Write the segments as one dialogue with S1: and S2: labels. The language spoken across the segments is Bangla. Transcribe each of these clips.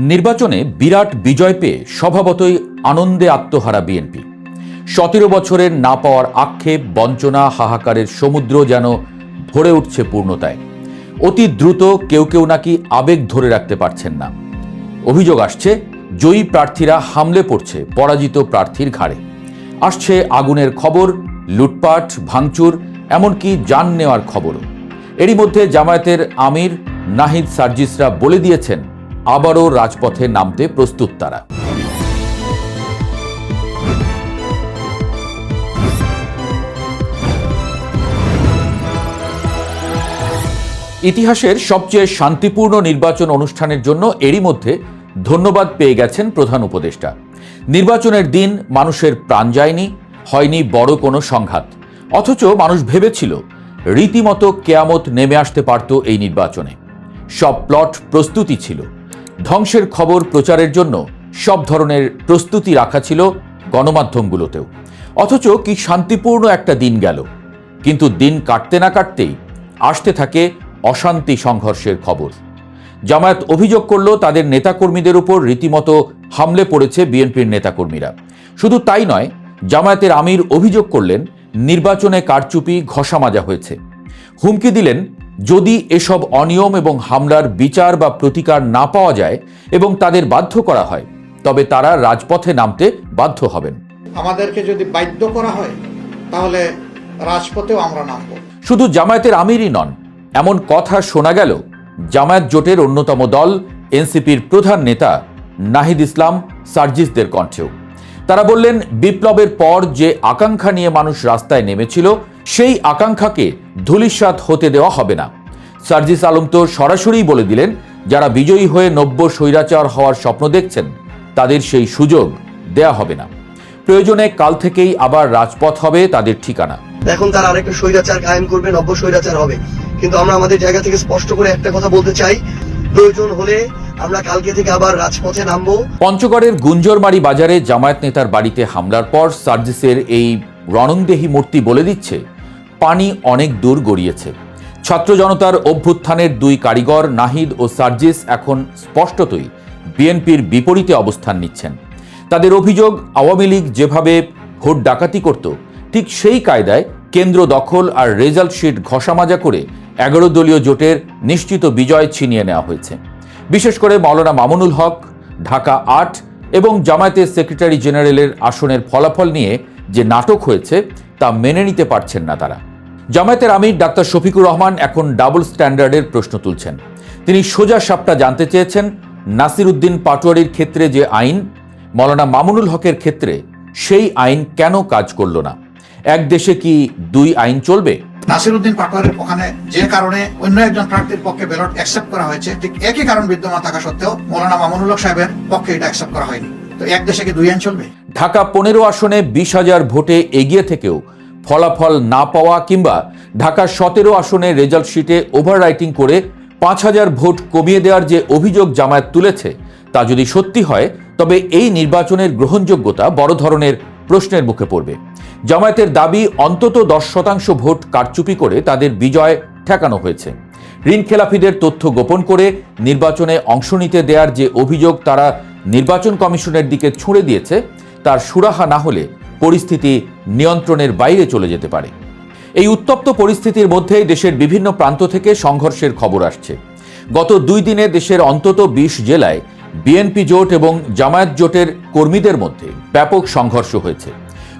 S1: নির্বাচনে বিরাট বিজয় পেয়ে স্বভাবতই আনন্দে আত্মহারা বিএনপি। 17 বছরের না পাওয়ার আক্ষেপ, বঞ্চনা, হাহাকারের সমুদ্র যেন ভরে উঠছে পূর্ণতায়। অতি দ্রুত কেউ কেউ নাকি আবেগ ধরে রাখতে পারছেন না। অভিযোগ আসছে জয়ী প্রার্থীরা হামলে পড়ছে পরাজিত প্রার্থীর ঘাড়ে। আসছে আগুনের খবর, লুটপাট, ভাঙচুর, এমনকি জান নেওয়ার খবরও। এরই মধ্যে জামায়াতের আমির নাহিদ সার্জিসরা বলে দিয়েছেন আবারও রাজপথে নামতে প্রস্তুত তারা। ইতিহাসের সবচেয়ে শান্তিপূর্ণ নির্বাচন অনুষ্ঠানের জন্য এরই মধ্যে ধন্যবাদ পেয়ে গেছেন প্রধান উপদেষ্টা। নির্বাচনের দিন মানুষের প্রাণ যায়নি, হয়নি বড় কোনো সংঘাত, অথচ মানুষ ভেবেছিল রীতিমতো কেয়ামত নেমে আসতে পারত এই নির্বাচনে। সব প্লট প্রস্তুতি ছিল, ধ্বংসের খবর প্রচারের জন্য সব ধরনের প্রস্তুতি রাখা ছিল গণমাধ্যমগুলোতেও। অথচ কি শান্তিপূর্ণ একটা দিন গেল, কিন্তু দিন কাটতে না কাটতেই আসতে থাকে অশান্তি, সংঘর্ষের খবর। জামায়াত অভিযোগ করল তাদের নেতাকর্মীদের উপর রীতিমতো হামলে পড়েছে বিএনপির নেতাকর্মীরা। শুধু তাই নয়, জামায়াতের আমির অভিযোগ করলেন নির্বাচনে কারচুপি, ঘষা মাজা হয়েছে। হুমকি দিলেন যদি এসব অনিয়ম এবং হামলার বিচার বা প্রতিকার না পাওয়া যায় এবং তাদের বাধ্য করা হয়, তবে তারা রাজপথে নামতে বাধ্য হবেন।
S2: আমাদেরকে যদি বাধ্য করা হয় তাহলে রাজপথেও আমরা নামব।
S1: শুধু জামায়াতের আমিরই নন, এমন কথা শোনা গেল জামায়াত জোটের অন্যতম দল এনসিপির প্রধান নেতা নাহিদ ইসলাম সার্জিসদের কণ্ঠেও। তারা বললেন বিপ্লবের পর যে আকাঙ্ক্ষা নিয়ে মানুষ রাস্তায় নেমেছিল, সেই আকাঙ্ক্ষাকে ধূলিসাৎ হতে দেওয়া হবে না। সার্জিস আলম তো সরাসরি বলে দিলেন যারা বিজয়ী হয়ে নব্য স্বৈরাচার হওয়ার স্বপ্ন দেখছেন তাদের সেই সুযোগ দেয়া হবে না। প্রয়োজনে কাল থেকেই আবার রাজপথ হবে তাদের ঠিকানা।
S3: এখন তারা আরেকটা স্বৈরাচার কায়েম করবে, নব্য স্বৈরাচার হবে। কিন্তু আমরা আমাদের জায়গা থেকে স্পষ্ট করে একটা কথা বলতে চাই, প্রয়োজন হলে আমরা কালকে থেকে আবার রাজপথে নামবো।
S1: পঞ্চগড়ের গুঞ্জরমারি বাজারে জামায়াত নেতার বাড়িতে হামলার পর সার্জিসের এই রণংদেহী মূর্তি বলে দিচ্ছে পানি অনেক দূর গড়িয়েছে। ছাত্র জনতার অভ্যুত্থানের দুই কারিগর নাহিদ ও সার্জিস এখন স্পষ্টতই বিএনপির বিপরীতে অবস্থান নিচ্ছেন। তাদের অভিযোগ আওয়ামী লীগ যেভাবে ভোট ডাকাতি করত, ঠিক সেই কায়দায় কেন্দ্র দখল আর রেজাল্ট শিট ঘষামাজা করে 11 দলীয় জোটের নিশ্চিত বিজয় ছিনিয়ে নেওয়া হয়েছে। বিশেষ করে মাওলানা মামুনুল হক, ঢাকা 8 এবং জামায়াতের সেক্রেটারি জেনারেলের আসনের ফলাফল নিয়ে যে নাটক হয়েছে তা মেনে নিতে পারছেন না তারা। জামায়াতের আমির ডাক্তার শফিকুর রহমান এখন ডাবল স্ট্যান্ডার্ডের প্রশ্ন তুলছেন। তিনি সোজা সাপটা জানতে চেয়েছেন নাসির উদ্দিন পাটোয়ারির ক্ষেত্রে যে আইন, মাওলানা মামুনুল হকের ক্ষেত্রে সেই আইন কেন কাজ করল না? এক দেশে কি দুই আইন চলবে?
S2: নাসির উদ্দিন পাটোয়ারির ওখানে যে কারণে অন্য একজন প্রার্থীর পক্ষে ব্যালট অ্যাকসেপ্ট করা হয়েছে, ঠিক একই কারণ বিদ্যমান থাকা সত্ত্বেও মাওলানা মামুনুল হক সাহেবের পক্ষে এটা অ্যাকসেপ্ট করা হয়নি। তো এক দেশে কি দুই আইন চলবে?
S1: ঢাকা 15 আসনে 20,000 ভোটে এগিয়ে থেকেও ফলাফল না পাওয়া, কিংবা ঢাকা 17 আসনে রেজাল্ট শিটে ওভার রাইটিং করে 5,000 ভোট কমিয়ে দেওয়ার যে অভিযোগ জামায়াত তুলেছে, তা যদি সত্যি হয় তবে এই নির্বাচনের গ্রহণযোগ্যতা বড় ধরনের প্রশ্নের মুখে পড়বে। জামায়াতের দাবি অন্তত 10% ভোট কারচুপি করে তাদের বিজয় ঠেকানো হয়েছে। ঋণখেলাপিদের তথ্য গোপন করে নির্বাচনে অংশ নিতে দেওয়ার যে অভিযোগ তারা নির্বাচন কমিশনের দিকে ছুঁড়ে দিয়েছে, তার সুরাহা না হলে পরিস্থিতি নিয়ন্ত্রণের বাইরে চলে যেতে পারে। এই উত্তপ্ত পরিস্থিতির মধ্যেই দেশের বিভিন্ন প্রান্ত থেকে সংঘর্ষের খবর আসছে। গত 2 দিনে দেশের অন্তত 20 জেলায় বিএনপি জোট এবং জামায়াত জোটের কর্মীদের মধ্যে ব্যাপক সংঘর্ষ হয়েছে।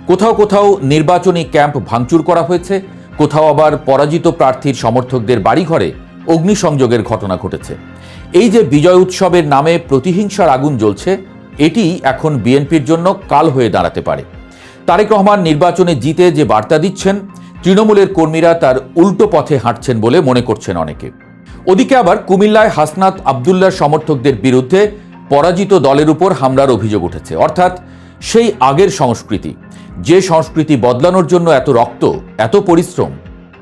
S1: কোথাও কোথাও নির্বাচনী ক্যাম্প ভাঙচুর করা হয়েছে, কোথাও আবার পরাজিত প্রার্থীর সমর্থকদের বাড়িঘরে অগ্নিসংযোগের ঘটনা ঘটেছে। এই যে বিজয় উৎসবের নামে প্রতিহিংসার আগুন জ্বলছে, এটি এখন বিএনপির জন্য কাল হয়ে দাঁড়াতে পারে। তারেক রহমান নির্বাচনে জিতে যে বার্তা দিচ্ছেন, তৃণমূলের কর্মীরা তার উল্টো পথে হাঁটছেন বলে মনে করছেন অনেকে। ওদিকে আবার কুমিল্লায় হাসনাত আবদুল্লাহ সমর্থকদের বিরুদ্ধে পরাজিত দলের উপর হামলার অভিযোগ উঠেছে। অর্থাৎ সেই আগের সংস্কৃতি, যে সংস্কৃতি বদলানোর জন্য এত রক্ত, এত পরিশ্রম।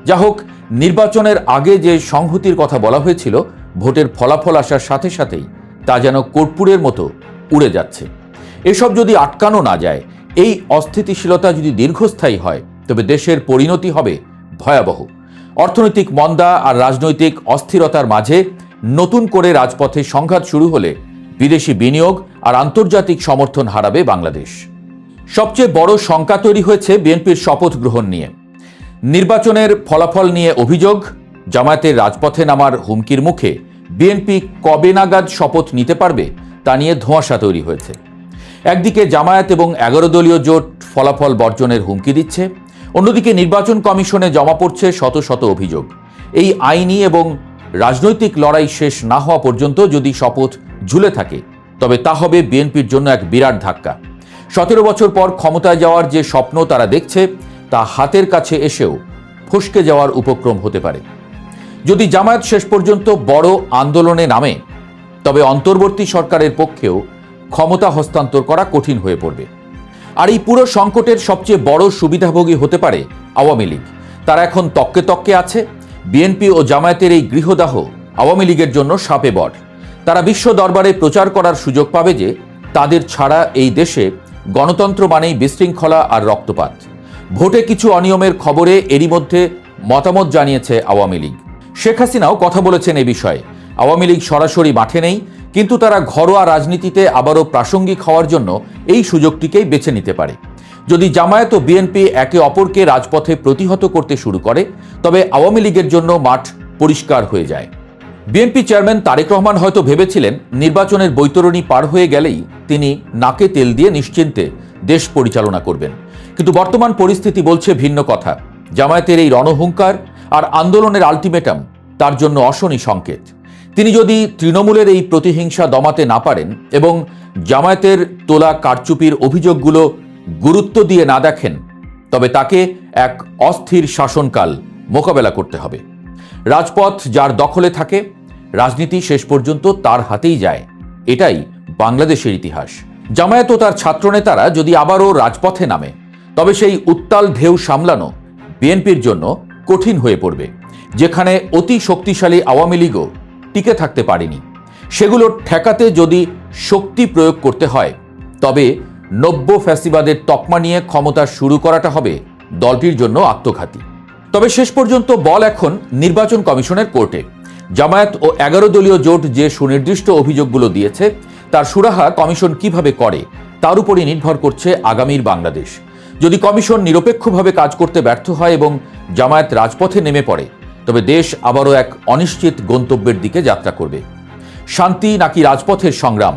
S1: যা হোক, নির্বাচনের আগে যে সংহতির কথা বলা হয়েছিল, ভোটের ফলাফল আসার সাথে সাথেই তা যেন কর্পূরের মতো উড়ে যাচ্ছে। এসব যদি আটকানো না যায়, এই অস্থিতিশীলতা যদি দীর্ঘস্থায়ী হয়, তবে দেশের পরিণতি হবে ভয়াবহ। অর্থনৈতিক মন্দা আর রাজনৈতিক অস্থিরতার মাঝে নতুন করে রাজপথে সংঘাত শুরু হলে বিদেশি বিনিয়োগ আর আন্তর্জাতিক সমর্থন হারাবে বাংলাদেশ। সবচেয়ে বড় শঙ্কা তৈরি হয়েছে বিএনপির শপথ গ্রহণ নিয়ে। নির্বাচনের ফলাফল নিয়ে অভিযোগ, জামায়াতের রাজপথে নামার হুমকির মুখে বিএনপি কবে নাগাদ শপথ নিতে পারবে তা নিয়ে ধোঁয়াশা তৈরি হয়েছে। একদিকে জামায়াত এবং 11 দলীয় জোট ফলাফল বর্জনের হুমকি দিচ্ছে, অন্যদিকে নির্বাচন কমিশনে জমা পড়ছে শত শত অভিযোগ। এই আইনি এবং রাজনৈতিক লড়াই শেষ না হওয়া পর্যন্ত যদি শপথ ঝুলে থাকে তবে তা হবে বিএনপির জন্য এক বিরাট ধাক্কা। 17 বছর পর ক্ষমতায় যাওয়ার যে স্বপ্ন তারা দেখছে তা হাতের কাছে এসেও ফসকে যাওয়ার উপক্রম হতে পারে। যদি জামায়াত শেষ পর্যন্ত বড় আন্দোলনে নামে তবে অন্তর্বর্তী সরকারের পক্ষেও ক্ষমতা হস্তান্তর করা কঠিন হয়ে পড়বে। আর এই পুরো সংকটের সবচেয়ে বড় সুবিধাভোগী হতে পারে আওয়ামী লীগ। তারা এখন তককে তককে আছে। বিএনপি ও জামায়াতের এই গৃহদাহ আওয়ামী লীগের জন্য শাপে বর। তারা বিশ্ব দরবারে প্রচার করার সুযোগ পাবে যে তাদের ছাড়া এই দেশে গণতন্ত্র মানেই বিশৃঙ্খলা আর রক্তপাত। ভোটে কিছু অনিয়মের খবরে এরই মধ্যে মতামত জানিয়েছে আওয়ামী লীগ। শেখ হাসিনাও কথা বলেছেন এ বিষয়ে। আওয়ামী লীগ সরাসরি মাঠে নেই, কিন্তু তারা ঘরোয়া রাজনীতিতে আবারও প্রাসঙ্গিক হওয়ার জন্য এই সুযোগটিকেই বেছে নিতে পারে। যদি জামায়াত ও বিএনপি একে অপরকে রাজপথে প্রতিহত করতে শুরু করে তবে আওয়ামী লীগের জন্য মাঠ পরিষ্কার হয়ে যায়। বিএনপি চেয়ারম্যান তারেক রহমান হয়তো ভেবেছিলেন নির্বাচনের বৈতরণী পার হয়ে গেলেই তিনি নাকে তেল দিয়ে নিশ্চিন্তে দেশ পরিচালনা করবেন, কিন্তু বর্তমান পরিস্থিতি বলছে ভিন্ন কথা। জামায়াতের এই রণহুঙ্কার আর আন্দোলনের আলটিমেটাম তার জন্য অশনি সংকেত। তিনি যদি তৃণমূলের এই প্রতিহিংসা দমাতে না পারেন এবং জামায়াতের তোলা কারচুপির অভিযোগগুলো গুরুত্ব দিয়ে না দেখেন তবে তাকে এক অস্থির শাসনকাল মোকাবেলা করতে হবে। রাজপথ যার দখলে থাকে রাজনীতি শেষ পর্যন্ত তার হাতেই যায়, এটাই বাংলাদেশের ইতিহাস। জামায়াত ও তার ছাত্রনেতারা যদি আবারও রাজপথে নামে তবে সেই উত্তাল ঢেউ সামলানো বিএনপির জন্য কঠিন হয়ে পড়বে। যেখানে অতি শক্তিশালী আওয়ামী লীগও টিকে থাকতে পারেনি, সেগুলো ঠেকাতে যদি শক্তি প্রয়োগ করতে হয় তবে নব্য ফ্যাসিবাদের তকমা নিয়ে ক্ষমতা শুরু করাটা হবে দলটির জন্য আত্মঘাতী। তবে শেষ পর্যন্ত বল এখন নির্বাচন কমিশনের কোর্টে। জামায়াত ও 11 দলীয় জোট যে সুনির্দিষ্ট অভিযোগগুলো দিয়েছে তার সুরাহা কমিশন কিভাবে করে তার উপরই নির্ভর করছে আগামীর বাংলাদেশ। যদি কমিশন নিরপেক্ষভাবে কাজ করতে ব্যর্থ হয় এবং জামায়াত রাজপথে নেমে পড়ে তবে দেশ আবারও এক অনিশ্চিত গন্তব্যের দিকে যাত্রা করবে। শান্তি নাকি রাজপথের সংগ্রাম,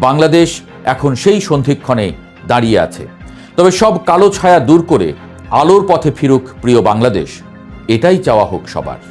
S1: বাংলাদেশ এখন সেই সন্ধিক্ষণে দাঁড়িয়ে আছে। তবে সব কালো ছায়া দূর করে আলোর পথে ফিরুক প্রিয় বাংলাদেশ, এটাই চাওয়া হোক সবার।